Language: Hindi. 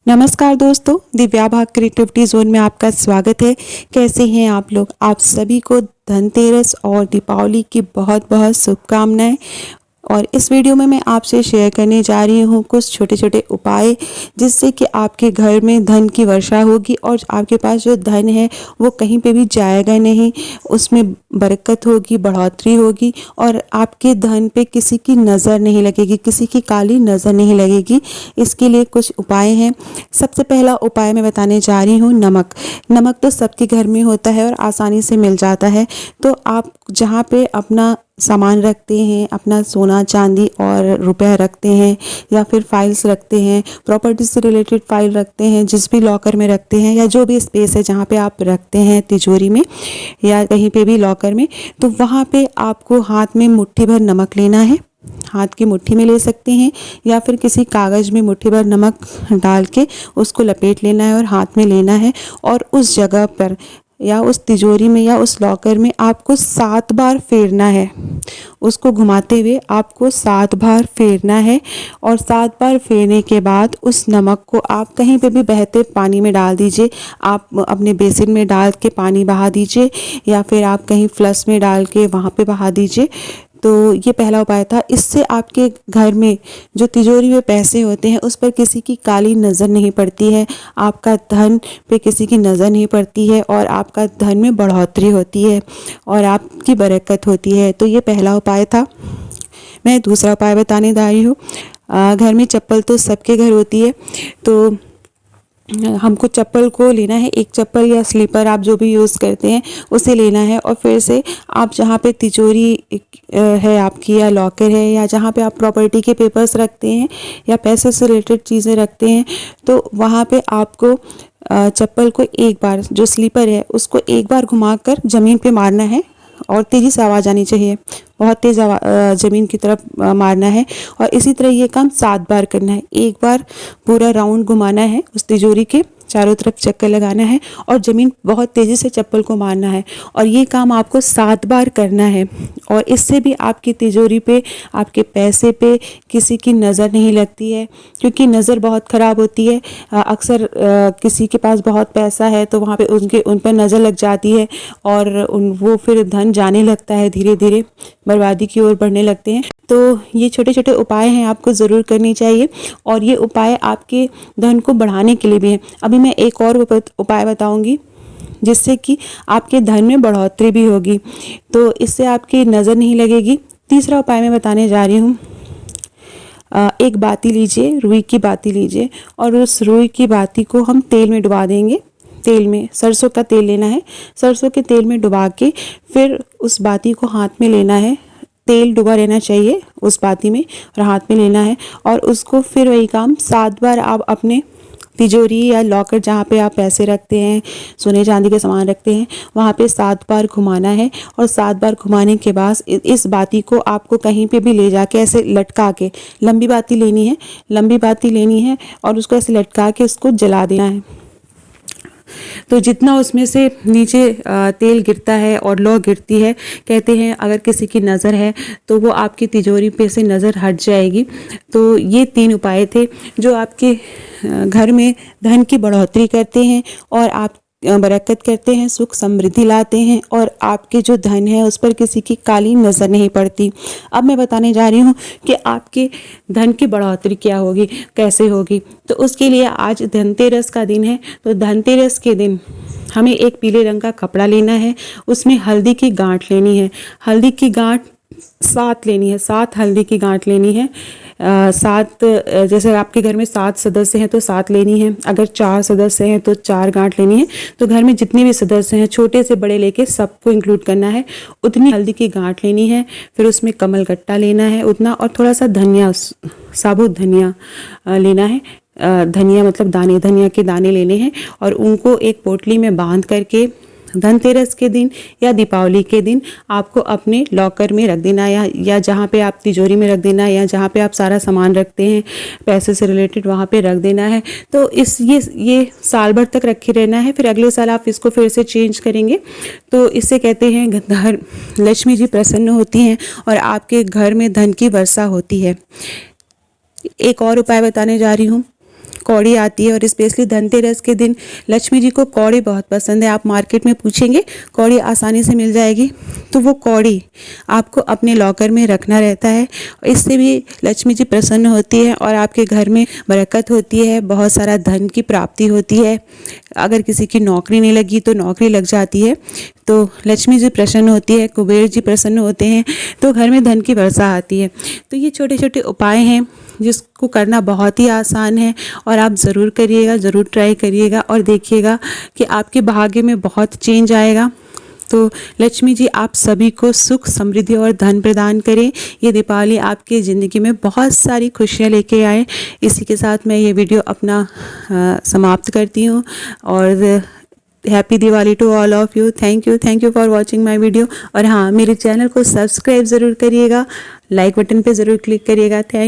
नमस्कार दोस्तों, दिव्या भाग क्रिएटिविटी जोन में आपका स्वागत है। कैसे हैं आप लोग? आप सभी को धनतेरस और दीपावली की बहुत बहुत शुभकामनाएं। और इस वीडियो में मैं आपसे शेयर करने जा रही हूँ कुछ छोटे छोटे उपाय, जिससे कि आपके घर में धन की वर्षा होगी और आपके पास जो धन है वो कहीं पे भी जाएगा नहीं, उसमें बरकत होगी, बढ़ोतरी होगी और आपके धन पे किसी की नज़र नहीं लगेगी, किसी की काली नज़र नहीं लगेगी। इसके लिए कुछ उपाय हैं। सबसे पहला उपाय मैं बताने जा रही हूँ नमक। नमक तो सबके घर में होता है और आसानी से मिल जाता है। तो आप जहाँ पे अपना सामान रखते हैं, अपना सोना चांदी और रुपया रखते हैं या फिर फाइल्स रखते हैं, प्रॉपर्टी से रिलेटेड फाइल रखते हैं, जिस भी लॉकर में रखते हैं या जो भी स्पेस है जहाँ पे आप रखते हैं, तिजोरी में या कहीं पे भी लॉकर में, तो वहाँ पे आपको हाथ में मुट्ठी भर नमक लेना है। हाथ की मुट्ठी में ले सकते हैं या फिर किसी कागज़ में मुट्ठी भर नमक डाल के उसको लपेट लेना है और हाथ में लेना है। और उस जगह पर या उस तिजोरी में या उस लॉकर में आपको 7 बार फेरना है। उसको घुमाते हुए आपको 7 बार फेरना है और 7 बार फेरने के बाद उस नमक को आप कहीं पे भी बहते पानी में डाल दीजिए। आप अपने बेसिन में डाल के पानी बहा दीजिए या फिर आप कहीं फ्लश में डाल के वहाँ पे बहा दीजिए। तो ये पहला उपाय था। इससे आपके घर में जो तिजोरी में पैसे होते हैं उस पर किसी की काली नज़र नहीं पड़ती है, आपका धन पे किसी की नज़र नहीं पड़ती है और आपका धन में बढ़ोतरी होती है और आपकी बरकत होती है। तो ये पहला उपाय था। मैं दूसरा उपाय बताने जा रही हूँ। घर में चप्पल तो सबके घर होती है, तो हमको चप्पल को लेना है। एक चप्पल या स्लीपर आप जो भी यूज़ करते हैं उसे लेना है और फिर से आप जहाँ पे तिजोरी है आपकी या लॉकर है या जहाँ पे आप प्रॉपर्टी के पेपर्स रखते हैं या पैसे से रिलेटेड चीज़ें रखते हैं, तो वहाँ पे आपको चप्पल को एक बार, जो स्लीपर है उसको एक बार घुमाकर ज़मीन पे मारना है और तेज़ी से आवाज़ आनी चाहिए। बहुत तेज़ ज़मीन की तरफ मारना है और इसी तरह ये काम 7 बार करना है। एक बार पूरा राउंड घुमाना है, उस तिजोरी के चारों तरफ चक्कर लगाना है और ज़मीन बहुत तेज़ी से चप्पल को मारना है और ये काम आपको 7 बार करना है। और इससे भी आपकी तिजोरी पे, आपके पैसे पे किसी की नज़र नहीं लगती है, क्योंकि नज़र बहुत ख़राब होती है। अक्सर किसी के पास बहुत पैसा है तो वहाँ पे उन पर नज़र लग जाती है और वो फिर धन जाने लगता है, धीरे धीरे बर्बादी की ओर बढ़ने लगते हैं। तो ये छोटे छोटे उपाय हैं, आपको ज़रूर करनी चाहिए और ये उपाय आपके धन को बढ़ाने के लिए भी हैं। अभी मैं एक और उपाय बताऊंगी जिससे कि आपके धन में बढ़ोतरी भी होगी, तो इससे आपकी नज़र नहीं लगेगी। तीसरा उपाय मैं बताने जा रही हूँ। एक बाती लीजिए, रुई की बाती लीजिए और उस रुई की बाती को हम तेल में डुबा देंगे। तेल में सरसों का तेल लेना है, सरसों के तेल में डुबा के फिर उस बाती को हाथ में लेना है। तेल डूबा रहना चाहिए उस बाती में और हाथ में लेना है और उसको फिर वही काम 7 बार आप अपने तिजोरी या लॉकर जहाँ पे आप पैसे रखते हैं, सोने चांदी के सामान रखते हैं, वहाँ पे 7 बार घुमाना है। और 7 बार घुमाने के बाद इस बाती को आपको कहीं पे भी ले जाके ऐसे लटका के, लंबी बाती लेनी है, लंबी बाती लेनी है और उसको ऐसे लटका के उसको जला देना है। तो जितना उसमें से नीचे तेल गिरता है और लौ गिरती है, कहते हैं अगर किसी की नज़र है तो वो आपकी तिजोरी पे से नज़र हट जाएगी। तो ये 3 उपाय थे जो आपके घर में धन की बढ़ोतरी करते हैं और आप बरकत करते हैं, सुख समृद्धि लाते हैं और आपके जो धन है उस पर किसी की काली नज़र नहीं पड़ती। अब मैं बताने जा रही हूँ कि आपके धन की बढ़ोतरी क्या होगी, कैसे होगी। तो उसके लिए आज धनतेरस का दिन है, तो धनतेरस के दिन हमें एक पीले रंग का कपड़ा लेना है, उसमें हल्दी की गांठ लेनी है। हल्दी की गांठ 7 लेनी है, 7 हल्दी की गांठ लेनी है। 7, जैसे आपके घर में 7 सदस्य हैं तो 7 लेनी है, अगर 4 सदस्य हैं तो 4 गांठ लेनी है। तो घर में जितने भी सदस्य हैं, छोटे से बड़े लेके सबको इंक्लूड करना है, उतनी हल्दी की गांठ लेनी है। फिर उसमें कमल गट्टा लेना है उतना, और थोड़ा सा धनिया, साबुत धनिया लेना है। धनिया मतलब दाने, धनिया के दाने लेने हैं और उनको एक पोटली में बांध करके धनतेरस के दिन या दीपावली के दिन आपको अपने लॉकर में रख देना या जहाँ पे आप तिजोरी में रख देना या जहाँ पे आप सारा सामान रखते हैं पैसे से रिलेटेड, वहाँ पे रख देना है। तो ये साल भर तक रखे रहना है, फिर अगले साल आप इसको फिर से चेंज करेंगे। तो इससे कहते हैं घर लक्ष्मी जी प्रसन्न होती हैं और आपके घर में धन की वर्षा होती है। एक और उपाय बताने जा रही हूँ। कौड़ी आती है और स्पेशली धनतेरस के दिन लक्ष्मी जी को कौड़ी बहुत पसंद है। आप मार्केट में पूछेंगे कौड़ी आसानी से मिल जाएगी। तो वो कौड़ी आपको अपने लॉकर में रखना रहता है। इससे भी लक्ष्मी जी प्रसन्न होती है और आपके घर में बरकत होती है, बहुत सारा धन की प्राप्ति होती है। अगर किसी की नौकरी नहीं लगी तो नौकरी लग जाती है, तो लक्ष्मी जी प्रसन्न होती है, कुबेर जी प्रसन्न होते हैं, तो घर में धन की वर्षा आती है। तो ये छोटे छोटे उपाय हैं जिसको करना बहुत ही आसान है और आप ज़रूर करिएगा, ज़रूर ट्राई करिएगा और देखिएगा कि आपके भाग्य में बहुत चेंज आएगा। तो लक्ष्मी जी आप सभी को सुख, समृद्धि और धन प्रदान करें। ये दीपावली आपकी ज़िंदगी में बहुत सारी खुशियाँ लेके आए। इसी के साथ मैं ये वीडियो अपना समाप्त करती हूँ और happy Diwali to all of you. Thank you for watching my video. और हाँ, मेरे चैनल को सब्सक्राइब ज़रूर करिएगा, लाइक बटन पे ज़रूर क्लिक करिएगा। थैंक